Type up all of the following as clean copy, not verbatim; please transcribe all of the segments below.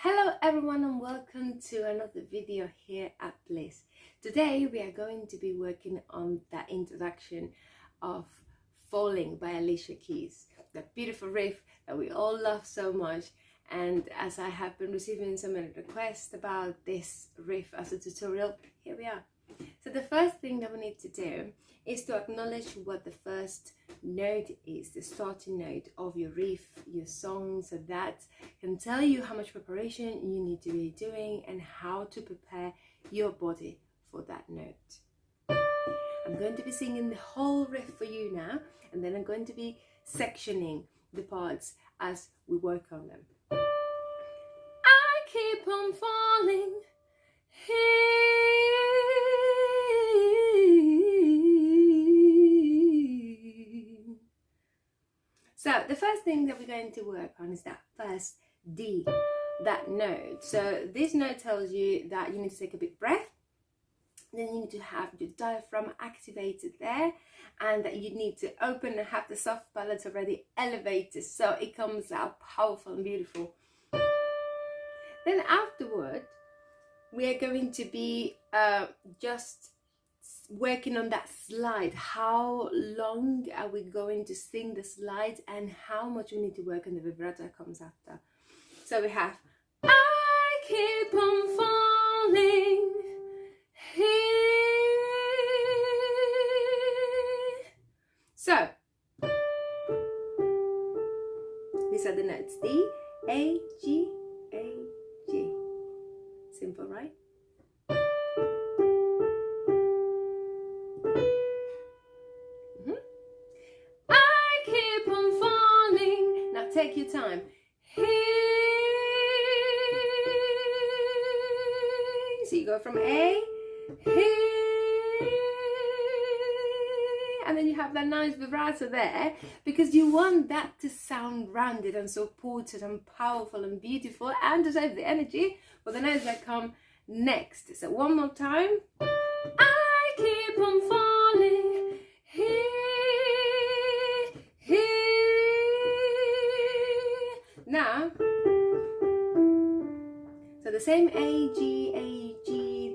Hello everyone and welcome to another video here at Bliss. Today we are going to be working on the introduction of Fallin by Alicia, the beautiful riff that we all love so much. And as I have been receiving so many requests about this riff as a tutorial, here we are. So the first thing that we need to do is to acknowledge what the first note is, the starting note of your riff, your song, so that can tell you how much preparation you need to be doing and how to prepare your body for that note. I'm going to be singing the whole riff for you now, and then I'm going to be sectioning the parts as we work on them. I keep on falling here. So the first thing that we're going to work on is that first D, that note. So this note tells you that you need to take a big breath. Then you need to have your diaphragm activated there, and that you need to open and have the soft palate already elevated so it comes out powerful and beautiful. Then afterward, we are going to be just working on that slide. How long are we going to sing the slide and how much we need to work on the vibrato that comes after. So we have I keep on falling here. So these are the notes: D, A, G, A, G. Simple, right? I keep on falling. Now take your time. Here. So you go from A, here, and then you have that nice vibrato there, because you want that to sound rounded and supported and powerful and beautiful, and to save the energy for the notes that come next. So one more time. I keep on falling here, here. Now, so the same A, G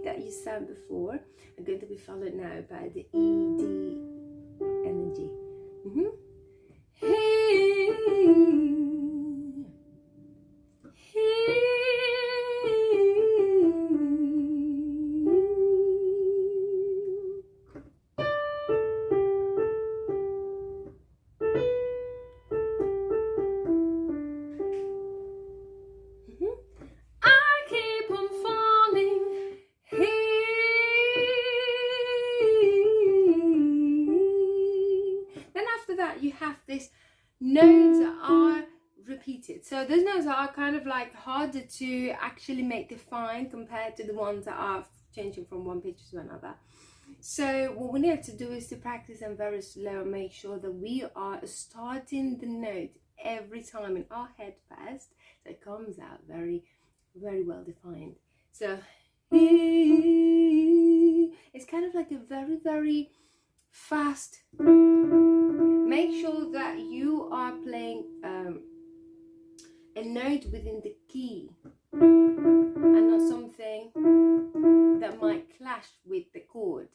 that you sang before are going to be followed now by the E, D, and the G. Here, here. You have these notes that are repeated. So those notes are kind of like harder to actually make defined compared to the ones that are changing from one pitch to another. So what we need to do is to practice them very slow and make sure that we are starting the note every time in our head first, so it comes out very, very well defined. So it's kind of like a very, very fast. Make sure that you are playing a note within the key and not something that might clash with the chord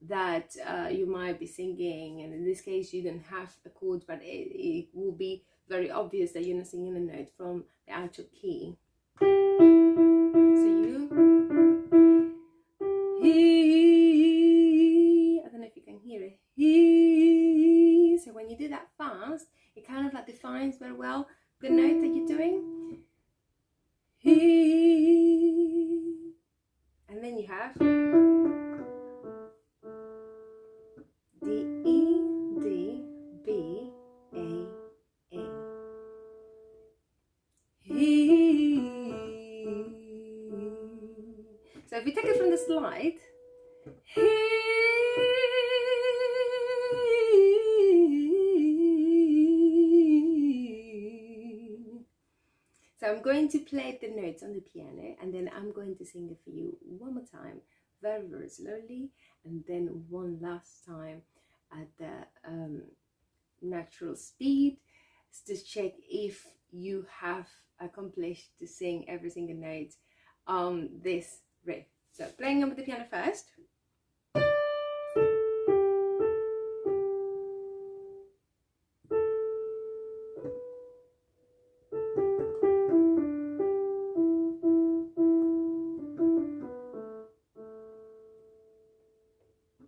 that you might be singing. And in this case, you don't have a chord, but it will be very obvious that you're not singing a note from the actual key. So you, I don't know if you can hear it. So when you do that fast, it kind of like defines very well the note that you're doing. And then you have D, E, D, B, A, A. So if we take it from the slide, so I'm going to play the notes on the piano, and then I'm going to sing it for you one more time, very, very slowly, and then one last time at the natural speed, to check if you have accomplished to sing every single note on this riff. So playing on with the piano first.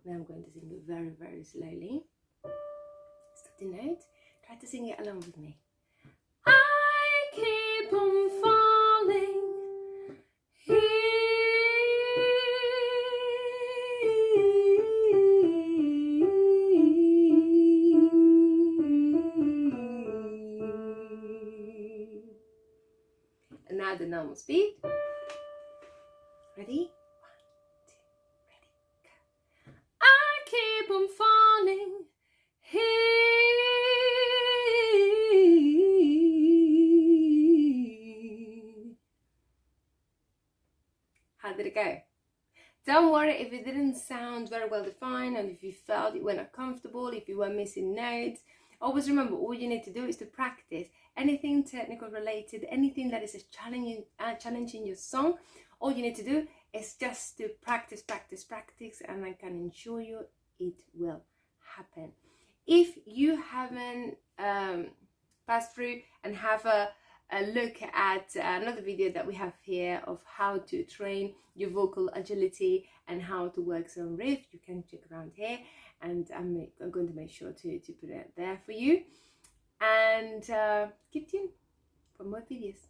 Now I'm going to sing it very, very slowly. Stop the note. Try to sing it along with me. I keep on falling here. And now the normal speed. Ready? 1, 2, ready, go. I keep on falling here. How did it go? Don't worry if it didn't sound very well defined, and if you felt it were uncomfortable, if you were missing notes. Always remember, all you need to do is to practice anything technical related, anything that is challenging your song. All you need to do is just to practice, and I can assure you it will happen. If you haven't passed through and have a look at another video that we have here of how to train your vocal agility and how to work some riff, you can check around here, and I'm going to make sure to put it there for you. And keep tuned for more videos.